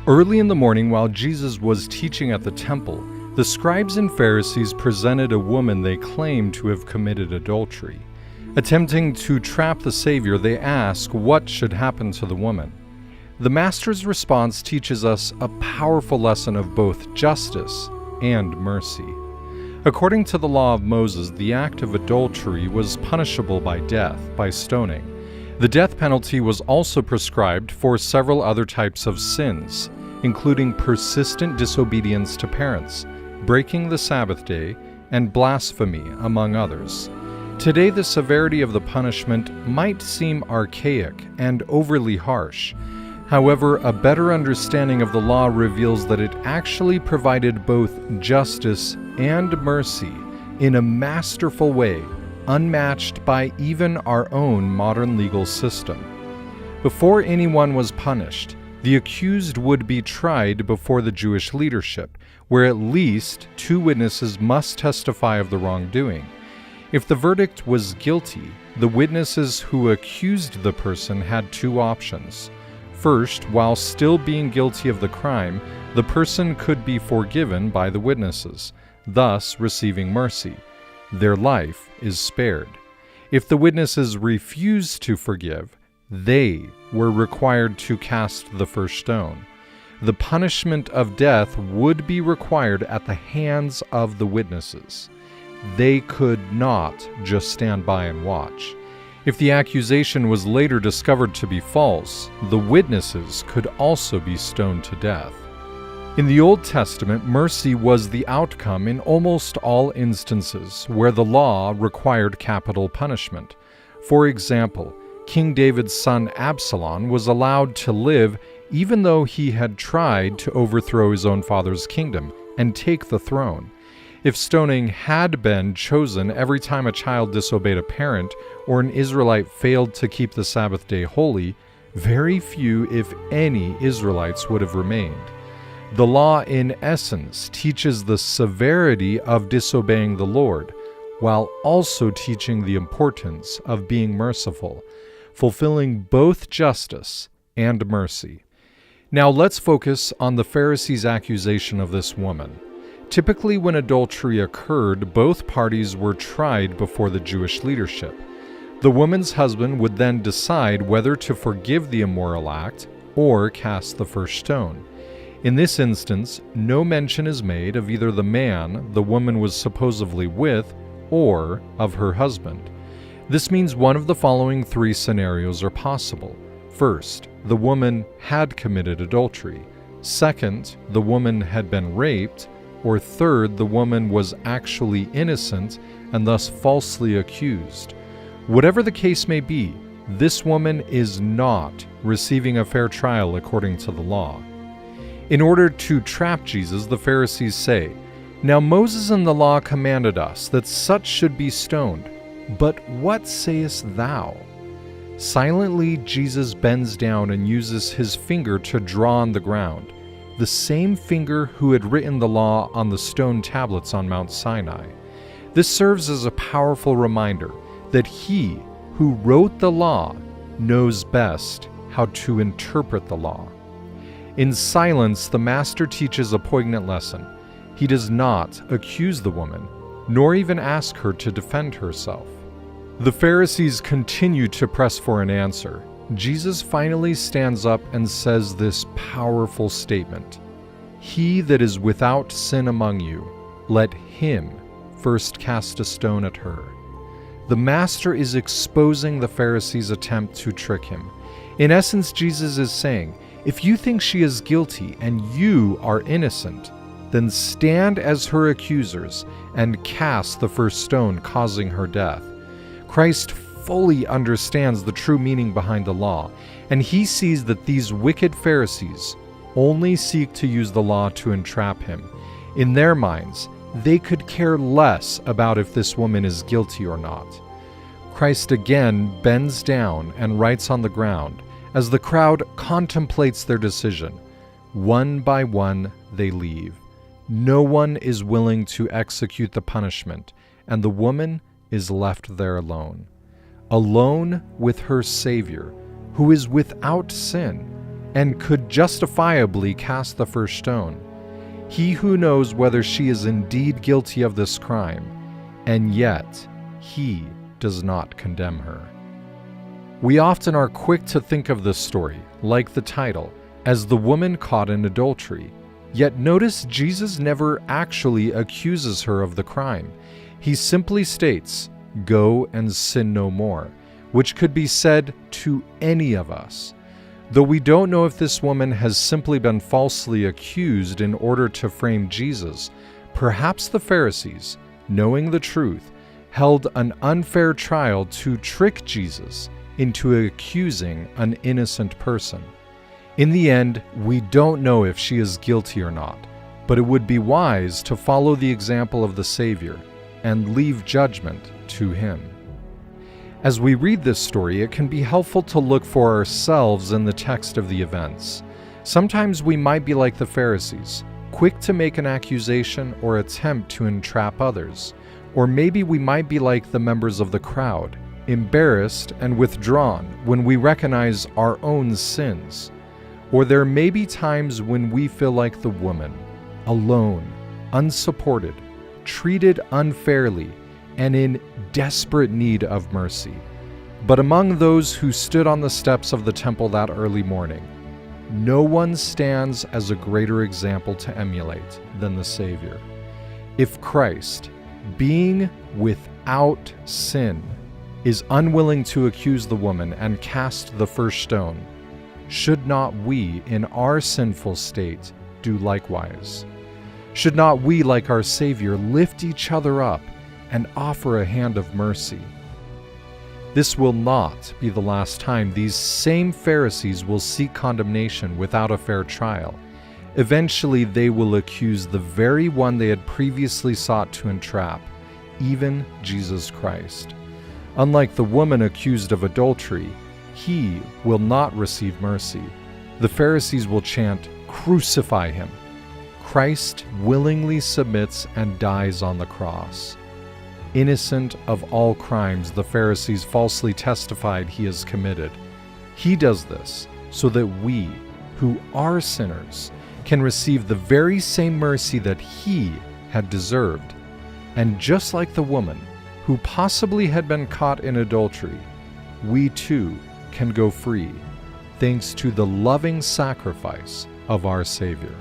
Early in the morning, while Jesus was teaching at the temple, the scribes and Pharisees presented a woman they claimed to have committed adultery. Attempting to trap the Savior, they ask what should happen to the woman. The Master's response teaches us a powerful lesson of both justice and mercy. According to the law of Moses, the act of adultery was punishable by death, by stoning. The death penalty was also prescribed for several other types of sins, including persistent disobedience to parents, breaking the Sabbath day, and blasphemy, among others. Today, the severity of the punishment might seem archaic and overly harsh. However, a better understanding of the law reveals that it actually provided both justice and mercy in a masterful way, unmatched by even our own modern legal system. Before anyone was punished, the accused would be tried before the Jewish leadership, where at least 2 witnesses must testify of the wrongdoing. If the verdict was guilty, the witnesses who accused the person had 2 options. First, while still being guilty of the crime, the person could be forgiven by the witnesses, thus receiving mercy. Their life is spared. If the witnesses refused to forgive, they were required to cast the first stone. The punishment of death would be required at the hands of the witnesses. They could not just stand by and watch. If the accusation was later discovered to be false, the witnesses could also be stoned to death. In the Old Testament, mercy was the outcome in almost all instances where the law required capital punishment. For example, King David's son Absalom was allowed to live even though he had tried to overthrow his own father's kingdom and take the throne. If stoning had been chosen every time a child disobeyed a parent or an Israelite failed to keep the Sabbath day holy, very few, if any, Israelites would have remained. The law, in essence, teaches the severity of disobeying the Lord, while also teaching the importance of being merciful, fulfilling both justice and mercy. Now let's focus on the Pharisees' accusation of this woman. Typically, when adultery occurred, both parties were tried before the Jewish leadership. The woman's husband would then decide whether to forgive the immoral act or cast the first stone. In this instance, no mention is made of either the man the woman was supposedly with or of her husband. This means one of the following 3 scenarios are possible. First, the woman had committed adultery. Second, the woman had been raped. Or third, the woman was actually innocent and thus falsely accused. Whatever the case may be, this woman is not receiving a fair trial according to the law. In order to trap Jesus, the Pharisees say, "Now Moses in the law commanded us that such should be stoned, but what sayest thou?" Silently, Jesus bends down and uses his finger to draw on the ground, the same finger who had written the law on the stone tablets on Mount Sinai. This serves as a powerful reminder that he who wrote the law knows best how to interpret the law. In silence, the Master teaches a poignant lesson. He does not accuse the woman, nor even ask her to defend herself. The Pharisees continue to press for an answer. Jesus finally stands up and says this powerful statement: "He that is without sin among you, let him first cast a stone at her." The Master is exposing the Pharisees' attempt to trick him. In essence, Jesus is saying, if you think she is guilty and you are innocent, then stand as her accusers and cast the first stone, causing her death. Christ fully understands the true meaning behind the law, and he sees that these wicked Pharisees only seek to use the law to entrap him. In their minds, they could care less about if this woman is guilty or not. Christ again bends down and writes on the ground as the crowd contemplates their decision. One by one, they leave. No one is willing to execute the punishment, and the woman is left there alone. Alone with her Savior, who is without sin, and could justifiably cast the first stone. He who knows whether she is indeed guilty of this crime, and yet he does not condemn her. We often are quick to think of this story, like the title, as the woman caught in adultery. Yet notice Jesus never actually accuses her of the crime. He simply states, "Go and sin no more," which could be said to any of us. Though we don't know if this woman has simply been falsely accused in order to frame Jesus, perhaps the Pharisees, knowing the truth, held an unfair trial to trick Jesus into accusing an innocent person. In the end, we don't know if she is guilty or not, but it would be wise to follow the example of the Savior and leave judgment to Him. As we read this story, it can be helpful to look for ourselves in the text of the events. Sometimes we might be like the Pharisees, quick to make an accusation or attempt to entrap others. Or maybe we might be like the members of the crowd, embarrassed and withdrawn when we recognize our own sins. Or there may be times when we feel like the woman, alone, unsupported, treated unfairly, and in desperate need of mercy. But among those who stood on the steps of the temple that early morning, no one stands as a greater example to emulate than the Savior. If Christ, being without sin, is unwilling to accuse the woman and cast the first stone, should not we, in our sinful state, do likewise? Should not we, like our Savior, lift each other up and offer a hand of mercy? This will not be the last time these same Pharisees will seek condemnation without a fair trial. Eventually, they will accuse the very one they had previously sought to entrap, even Jesus Christ. Unlike the woman accused of adultery, he will not receive mercy. The Pharisees will chant, "Crucify him." Christ willingly submits and dies on the cross. Innocent of all crimes the Pharisees falsely testified he has committed. He does this so that we, who are sinners, can receive the very same mercy that he had deserved. And just like the woman, who possibly had been caught in adultery, we too can go free, thanks to the loving sacrifice of our Savior.